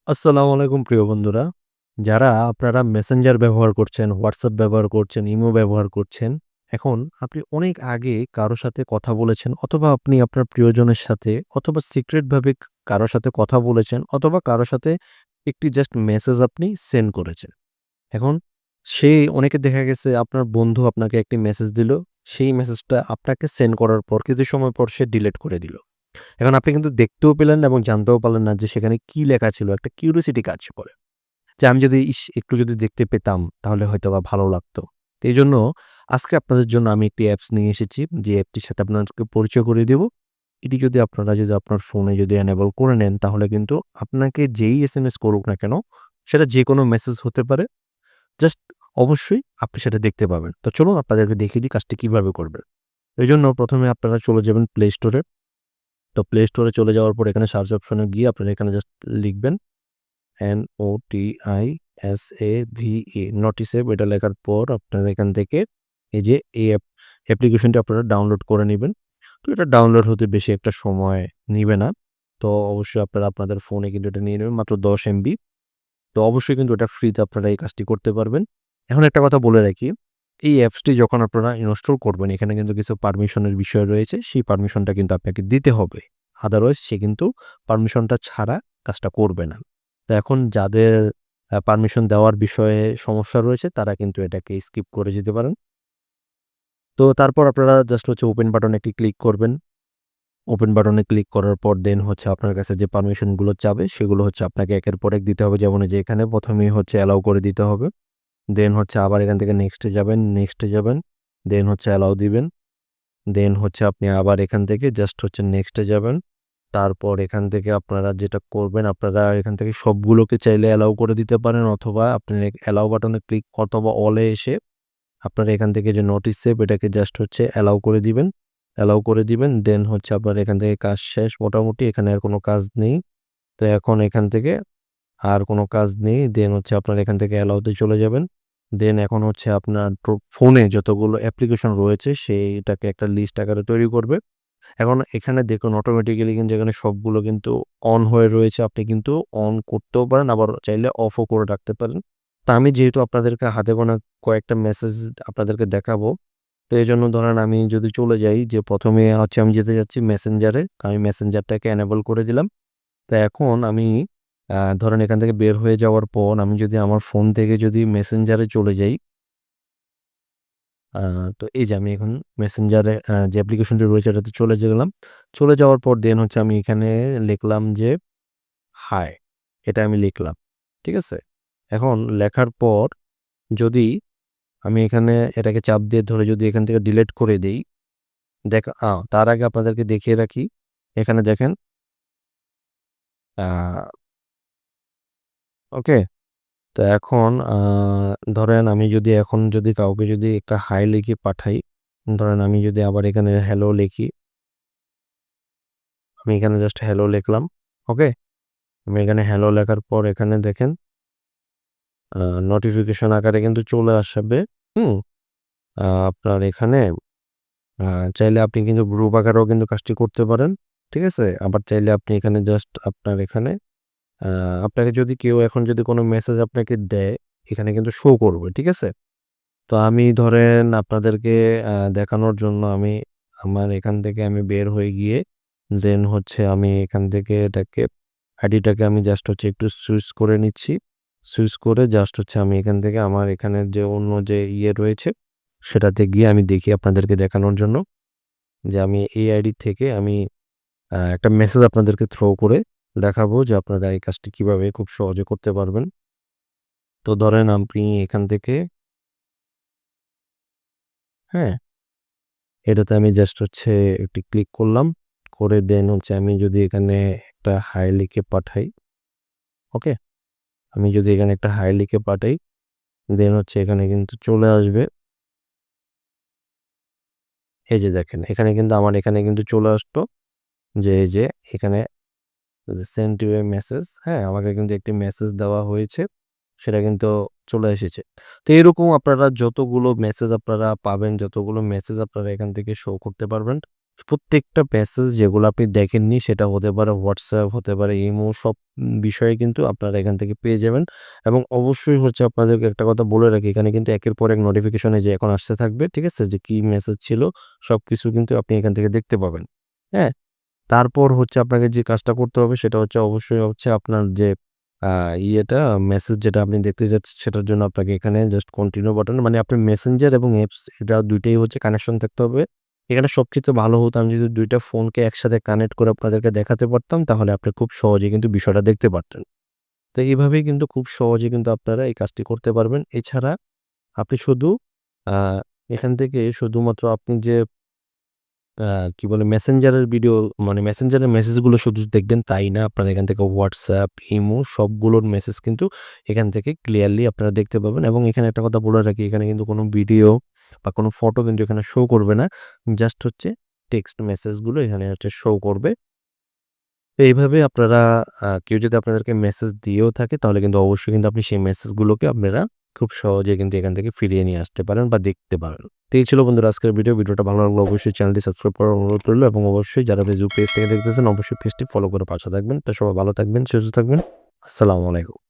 আসসালামু আলাইকুম প্রিয় বন্ধুরা। যারা আপনারা মেসেঞ্জার ব্যবহার করছেন, WhatsApp ব্যবহার করছেন, ইমো ব্যবহার করছেন। এখন আপনি অনেক আগে কারো সাথে কথা বলেছেন অথবা আপনি আপনার প্রিয়জনের সাথে অথবা সিক্রেট ভাবে কারো সাথে কথা বলেছেন অথবা কারো সাথে একটি জাস্ট মেসেজ আপনি সেন্ড করেছেন। এখন অনেকে দেখা গেছে আপনার বন্ধু আপনাকে একটি মেসেজ দিল। সেই মেসেজটা আপনাকে সেন্ড করার পর কিছু সময় পর সে ডিলিট করে দিল। এখন আপনি কিন্তু দেখতেও পেলেন না এবং জানতেও পারলেন না যে সেখানে কি লেখা ছিল। একটা কিউরিওসিটি কাজ করে। যে আমি যদি একটু যদি দেখতে পেতাম তাহলে হয়তোবা ভালো লাগতো। তো এইজন্য আজকে আপনাদের জন্য আমি একটি অ্যাপস নিয়ে এসেছি। যে অ্যাপটির সাথে আপনাদেরকে পরিচয় করিয়ে দেব। এটি যদি আপনারা আপনার ফোনে এনেবল করে নেন তাহলে কিন্তু আপনাকে যেই এসএমএস করুক না কেন, সেটা যেকোনো মেসেজ হতে পারে। জাস্ট অবশ্যই আপনি সেটা দেখতে পাবেন। তো চলুন আপনাদেরকে দেখিয়ে দিই কাজটি কিভাবে করবেন। এজন্য ১ম এ আপনারা চলে যাবেন প্লে স্টোরে। তো প্লে স্টোরে চলে যাওয়ার পর এখানে সার্চ অপশনে গিয়ে আপনারা এখানে জাস্ট লিখবেন NOTISAVE নোটিসেভ এটা লেখার পর আপনারা এখান থেকে এই যে এই অ্যাপ্লিকেশনটি আপনারা ডাউনলোড করে নিবেন। তো এটা ডাউনলোড হতে বেশি একটা সময় নিবে না। তো অবশ্যই আপনারা আপনাদের ফোনে কিন্তু এটা নিয়ে নেবেন মাত্র 10 এমবি। তো অবশ্যই কিন্তু এটা ফ্রিতে আপনারা এই কাজটি করতে পারবেন। এখন একটা কথা বলে রাখি, এই অ্যাপসটি যখন আপনারা ইনস্টল করবেন এখানে কিন্তু কিছু পারমিশনের বিষয় রয়েছে। সেই পারমিশনটা কিন্তু আপনাকে দিতে হবে। আদারওয়াইজ সে কিন্তু পারমিশনটা ছাড়া কাজটা করবে না। তো এখন যাদের পারমিশন দেওয়ার বিষয়ে সমস্যা রয়েছে তারা কিন্তু এটাকে স্কিপ করে যেতে পারেন। তো তারপর আপনারা জাস্ট ওপেন বাটনে একটি ক্লিক করবেন। ওপেন বাটনে ক্লিক করার পর দেন আপনার কাছে যে পারমিশনগুলো চাবে সেগুলো আপনাকে একের পর এক দিতে হবে। যেমন এই যে এখানে ১ম এই অ্যালাউ করে দিতে হবে। দেন আবার এখান থেকে নেক্সটে যাবেন, নেক্সটে যাবেন। দেন অ্যালাউ দিবেন। দেন আপনি আবার এখান থেকে জাস্ট নেক্সটে যাবেন। তারপর এখান থেকে আপনারা যেটা করবেন, আপনারা এখান থেকে সবগুলোকে চাইলে অ্যালাউ করে দিতে পারেন অথবা আপনি অ্যালাউ বাটনে ক্লিক অথবা অলে এসে আপনারা এখান থেকে যে নোটিস সেভ এটাকে জাস্ট অ্যালাউ করে দিবেন। অ্যালাউ করে দিবেন। দেন আপনার এখান থেকে কাজ শেষ মোটামুটি। এখানে আর কোনো কাজ নেই। তো এখন এখান থেকে আর কোনো কাজ নেই। দেন আপনারা এখান থেকে অ্যালাউতে চলে যাবেন। দেন এখন আপনার ফোনে যতগুলো অ্যাপ্লিকেশন রয়েছে সেইটাকে একটা লিস্ট আকারে তৈরি করবে। এখন এখানে দেখুন অটোমেটিক্যালি কিন্তু এখানে সবগুলো কিন্তু অন হয়ে রয়েছে। আপনি কিন্তু অন করতেও পারেন আবার চাইলে অফও করে রাখতে পারেন। তা আমি যেহেতু আপনাদেরকে হাতে গোনা কয়েকটা মেসেজ আপনাদেরকে দেখাবো। তো এজন্য ধরেন আমি যদি চলে যাই যে ১ম এ আমি যেতে যাচ্ছি মেসেঞ্জারে। আমি মেসেঞ্জারটাকে এনেবল করে দিলাম। তো এখন আমি ধরেন এখান থেকে বের হয়ে যাওয়ার পর আমি যদি আমার ফোন থেকে মেসেঞ্জারে চলে যাই, আ তো এই যে আমি এখন মেসেঞ্জারে যে অ্যাপ্লিকেশনটি রয়েছে এটাতে চলে গেলাম। চলে যাওয়ার পর দেন আমি এখানে লিখলাম যে হাই, এটা আমি লিখলাম। ঠিক আছে? এখন লেখার পর যদি আমি এখানে এটাকে চাপ দিয়ে ধরে যদি এখান থেকে ডিলিট করে দেই, তার আগে আপনাদেরকে দেখিয়ে রাখি। এখানে দেখেন আ ওকে? তো এখন ধরেন আমি এখন কাউকে একটা হাই লিখে পাঠাই, ধরেন আমি আবার এখানে হ্যালো লিখি, আমি এখানে জাস্ট হ্যালো লিখলাম। ওকে? আমি এখানে হ্যালো লেখার পর এখানে দেখেন আ নোটিফিকেশন আকারে কিন্তু চলে আসবে। হুম? আপনার এখানে আ চাইলে আপনি কিন্তু গ্রুপ আকারেও কিন্তু কাজটি করতে পারেন। ঠিক আছে? আবার চাইলে আপনি এখানে জাস্ট আপনার এখানে আ আপনাকে কেউ এখন কোনো মেসেজ আপনাকে দেয়, এখানে কিন্তু শো করবে। ঠিক আছে? তো আমি ধরেন আপনাদেরকে দেখানোর জন্য আমি আমার এখান থেকে আমি বের হয়ে গিয়ে দেন আমি এখান থেকে আইডিটাকে আমি জাস্ট একটু সুইচ করে নিচ্ছি। সুইচ করে জাস্ট আমি এখান থেকে আমার এখানের যে অন্য যে রয়েছে সেটাতে গিয়ে আমি দেখি আপনাদেরকে দেখানোর জন্য যে আমি এই আইডি থেকে আমি একটা মেসেজ আপনাদেরকে থ্রো করে দেখাবো যে আপনারা এই কাজটি কিভাবে খুব সহজে করতে পারবেন। তো ধরেন আপনি এখান থেকে হ্যাঁ? এটাতে আমি জাস্ট একটি ক্লিক করলাম। করে দেন আমি যদি এখানে একটা হাই লিখে পাঠাই, ওকে? আমি যদি এখানে একটা হাই লিখে পাঠাই, দেন এখানে কিন্তু চলে আসবে। এই যে দেখেন এখানে কিন্তু আমার এখানে কিন্তু চলে আসলো যে এই যে এখানে সেন্ড ইউ এ মেসেজ, হ্যাঁ? আমাকে কিন্তু একটি মেসেজ দেওয়া হয়েছে। সেটা কিন্তু চলে এসেছে। তো এরকম আপনারা যতগুলো মেসেজ আপনারা পাবেন, যতগুলো মেসেজ আপনারা এখান থেকে শো করতে পারবেন, প্রত্যেকটা মেসেজ যেগুলো আপনি দেখেননি সেটা হতে পারে WhatsApp, হতে পারে ইমো, সব বিষয়ে কিন্তু আপনারা এখান থেকে পেয়ে যাবেন। এবং অবশ্যই হচ্ছে আপনাদেরকে একটা কথা বলে রাখি, এখানে কিন্তু একের পর এক নোটিফিকেশন এই যে এখন আসতে থাকবে, ঠিক আছে? যে কি মেসেজ ছিল সবকিছু কিন্তু আপনি এখান থেকে দেখতে পাবেন। হ্যাঁ? তারপর হচ্ছে আপনাকে যে কাজটা করতে হবে সেটা হচ্ছে অবশ্যই হচ্ছে আপনার যে আ ইয়েটা মেসেজ যেটা আপনি দেখতে যাচ্ছেন সেটার জন্য আপনাকে এখানে জাস্ট কন্টিনিউ বাটন, মানে আপনার মেসেঞ্জার এবং অ্যাপস এটা ২ টাই হচ্ছে কানেকশন থাকতে হবে। এখানে সবচাইতে ভালো হতো আমি যদি ২ টা ফোনকে একসাথে কানেক্ট করে আপনাদেরকে দেখাতে পারতাম, তাহলে আপনি খুব সহজেই কিন্তু বিষয়টা দেখতে পারতেন। তো এইভাবেই কিন্তু খুব সহজে কিন্তু আপনারা এই কাজটি করতে পারবেন। এছাড়া আপনি শুধু আ এখান থেকে শুধুমাত্র আপনি যে আ কি বলে মেসেঞ্জারের ভিডিও, মানে মেসেঞ্জারের মেসেজগুলো শুধু দেখবেন তাই না। আপনারা এখান থেকে WhatsApp, ইমো সবগুলোর মেসেজ কিন্তু এখান থেকে ক্লিয়ারলি আপনারা দেখতে পাবেন। এবং এখানে একটা কথা বলে রাখি, এখানে কিন্তু কোনো ভিডিও বা কোনো ফটো কিন্তু এখানে শো করবে না। জাস্ট হচ্ছে টেক্সট মেসেজগুলো এখানে হচ্ছে শো করবে। তো এইভাবে আপনারা কেউ যদি আপনাদেরকে মেসেজ দিয়েও থাকে তাহলে কিন্তু অবশ্যই কিন্তু আপনি সেই মেসেজগুলোকে আপনারা খুব সহজে কিন্তু এখান থেকে ফিরিয়ে নিয়ে আসতে পারেন বা দেখতে পারেন। তো এই ছিল বন্ধুরা আজকের ভিডিও। ভিডিওটা ভালো লাগলে অবশ্যই চ্যানেলটি সাবস্ক্রাইব করার অনুরোধ রইলো এবং অবশ্যই যারা ফেসবুক পেজ থেকে দেখতেছেন অবশ্যই পেজটি ফলো করে পাশে থাকবেন। তো সবাই ভালো থাকবেন, সুস্থ থাকবেন। আসসালামু আলাইকুম।